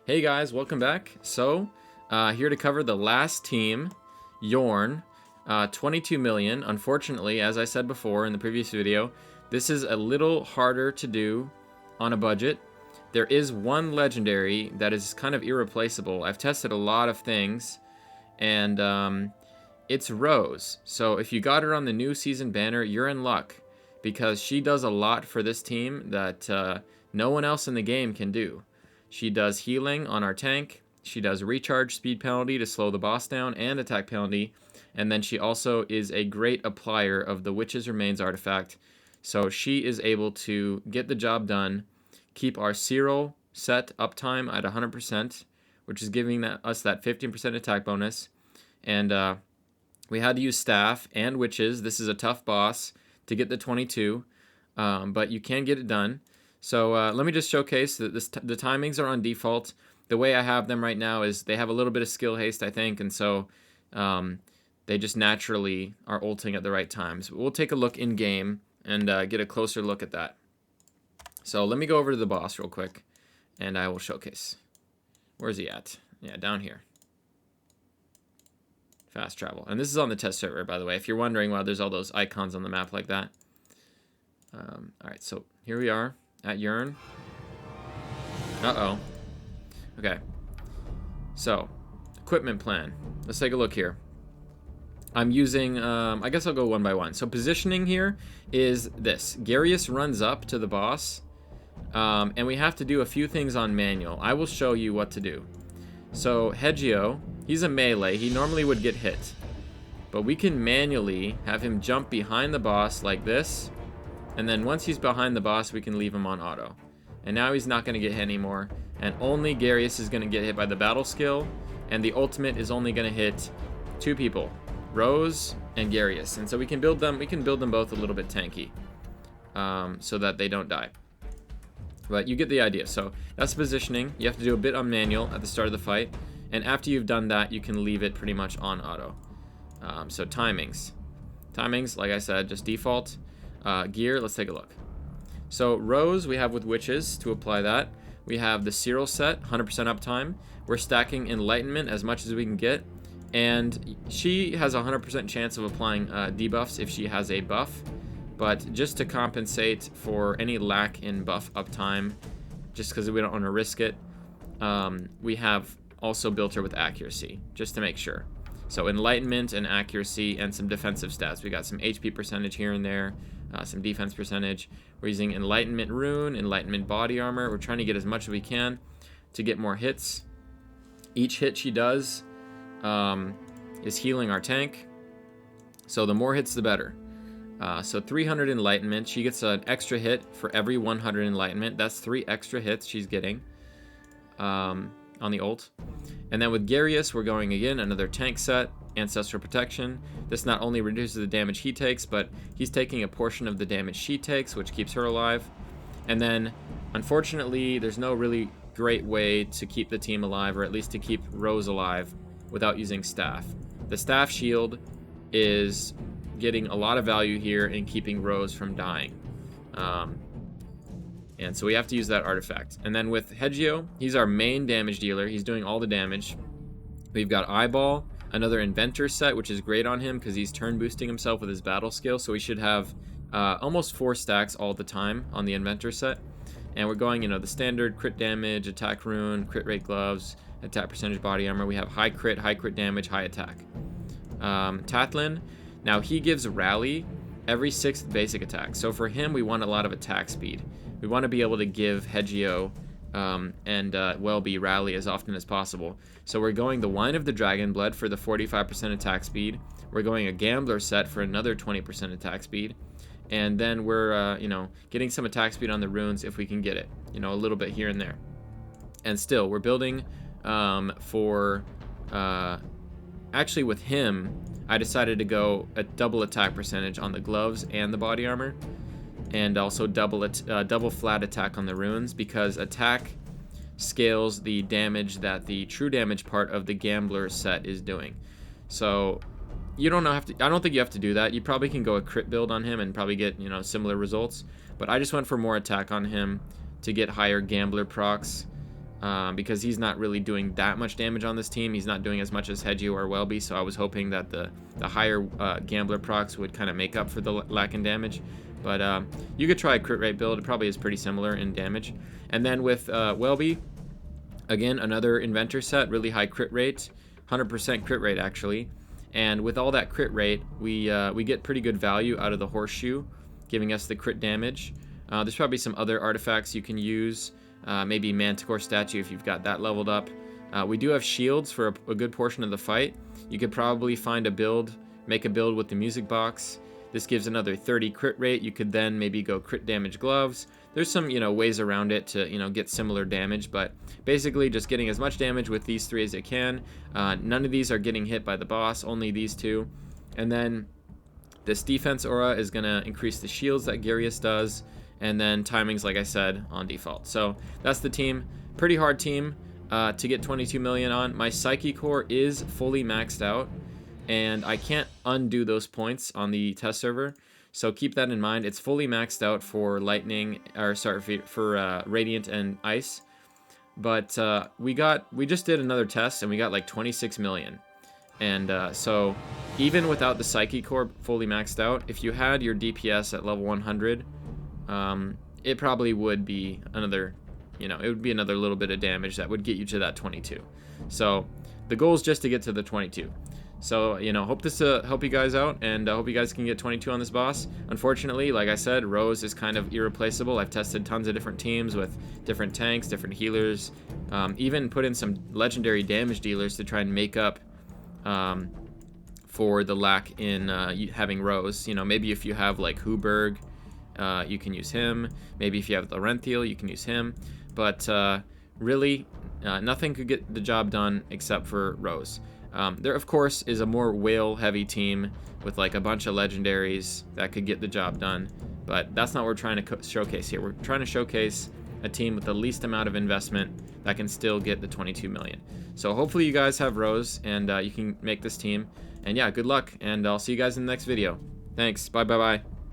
Hey guys, welcome back. Here to cover the last team, Journ, 22 million. Unfortunately, as I said before in the previous video, this is a little harder to do on a budget. There is one legendary that is kind of irreplaceable. I've tested a lot of things, and it's Rose. So if you got her on the new season banner, you're in luck, because she does a lot for this team that no one else in the game can do. She does healing on our tank, she does recharge speed penalty to slow the boss down, and attack penalty, and then she also is a great applier of the Witch's Remains artifact. So she is able to get the job done, keep our Cyril set uptime at 100%, which is giving us that 15% attack bonus, and we had to use staff and witches. This is a tough boss to get the 22, but you can get it done. So let me just showcase that the timings are on default. The way I have them right now is they have a little bit of skill haste, I think, and so they just naturally are ulting at the right times. We'll take a look in game and get a closer look at that. So let me go over to the boss real quick, and I will showcase. Where's he at? Yeah, down here. Fast travel. And this is on the test server, by the way, if you're wondering why there's all those icons on the map like that. All right, so here we are at Journ. Uh-oh. Okay. So, equipment plan. Let's take a look here. I'm using, I guess I'll go one by one. So positioning here is this. Garius runs up to the boss, and we have to do a few things on manual. I will show you what to do. So Hegio, he's a melee. He normally would get hit, but we can manually have him jump behind the boss like this, and then once he's behind the boss, we can leave him on auto. And now he's not going to get hit anymore, and only Garius is going to get hit by the battle skill, and the ultimate is only going to hit two people, Rose and Garius. And so we can build them both a little bit tanky, so that they don't die. But you get the idea. So that's positioning. You have to do a bit on manual at the start of the fight, and after you've done that, you can leave it pretty much on auto. So timings, like I said, just default. Gear, let's take a look. So Rose we have with witches to apply that. We have the Cyril set, 100% uptime. We're stacking Enlightenment as much as we can get, and she has a 100% chance of applying debuffs if she has a buff. But just to compensate for any lack in buff uptime, just because we don't want to risk it, we have also built her with accuracy, just to make sure. So Enlightenment and accuracy and some defensive stats. We got some HP percentage here and there, some defense percentage. We're using Enlightenment Rune, Enlightenment Body Armor. We're trying to get as much as we can to get more hits. Each hit she does is healing our tank, so the more hits the better. So 300 Enlightenment. She gets an extra hit for every 100 Enlightenment. That's 3 extra hits she's getting on the ult. And then with Garius, we're going again, another tank set, Ancestral Protection. This not only reduces the damage he takes, but he's taking a portion of the damage she takes, which keeps her alive. And then, unfortunately, there's no really great way to keep the team alive, or at least to keep Rose alive, without using staff. The staff shield is getting a lot of value here in keeping Rose from dying. And so we have to use that artifact. And then with Hegio, he's our main damage dealer. He's doing all the damage. We've got Eyeball, another Inventor set, which is great on him because he's turn boosting himself with his battle skill. So we should have almost 4 stacks all the time on the Inventor set. And we're going, the standard crit damage, attack rune, crit rate gloves, attack percentage body armor. We have high crit damage, high attack. Tathlin, now he gives rally every 6th basic attack. So for him, we want a lot of attack speed. We want to be able to give Hegio and Welby rally as often as possible. So we're going the Wine of the Dragonblood for the 45% attack speed. We're going a Gambler set for another 20% attack speed. And then we're, getting some attack speed on the runes if we can get it. A little bit here and there. And still, we're building for... actually, with him, I decided to go a double attack percentage on the gloves and the body armor. And also double flat attack on the runes, because attack scales the damage that the true damage part of the Gambler set is doing. So you don't have to, I don't think you have to do that. You probably can go a crit build on him and probably get, similar results. But I just went for more attack on him to get higher Gambler procs. because he's not really doing that much damage on this team. He's not doing as much as Hedgio or Welby, so I was hoping that the higher Gambler procs would kind of make up for the lack in damage. But you could try a crit rate build. It probably is pretty similar in damage. And then with Welby, again, another Inventor set, really high crit rate, 100% crit rate actually. And with all that crit rate, we get pretty good value out of the Horseshoe, giving us the crit damage. There's probably some other artifacts you can use, maybe Manticore Statue if you've got that leveled up. We do have shields for a good portion of the fight. You could probably find a build, make a build with the music box. This gives another 30 crit rate. You could then maybe go crit damage gloves. There's some, ways around it to, get similar damage, but basically just getting as much damage with these three as you can. None of these are getting hit by the boss, only these two. And then this defense aura is going to increase the shields that Garius does, and then timing's, like I said, on default. So that's the team. Pretty hard team to get 22 million on. My Psyche Core is fully maxed out, and I can't undo those points on the test server. So keep that in mind. It's fully maxed out for lightning, or sorry, for radiant and ice. But we just did another test and we got like 26 million. And so even without the Psyche Core fully maxed out, if you had your DPS at level 100, it probably would be another, it would be another little bit of damage that would get you to that 22. So the goal is just to get to the 22. So, hope this help you guys out, and hope you guys can get 22 on this boss. Unfortunately, like I said, Rose is kind of irreplaceable. I've tested tons of different teams with different tanks, different healers, even put in some legendary damage dealers to try and make up for the lack in having Rose. Maybe if you have like Huberg, you can use him. Maybe if you have Laurenthiel, you can use him. But really, nothing could get the job done except for Rose. There, of course, is a more whale-heavy team with like a bunch of legendaries that could get the job done, but that's not what we're trying to showcase here. We're trying to showcase a team with the least amount of investment that can still get the 22 million. So hopefully you guys have Rose, and you can make this team. And yeah, good luck, and I'll see you guys in the next video. Thanks. Bye.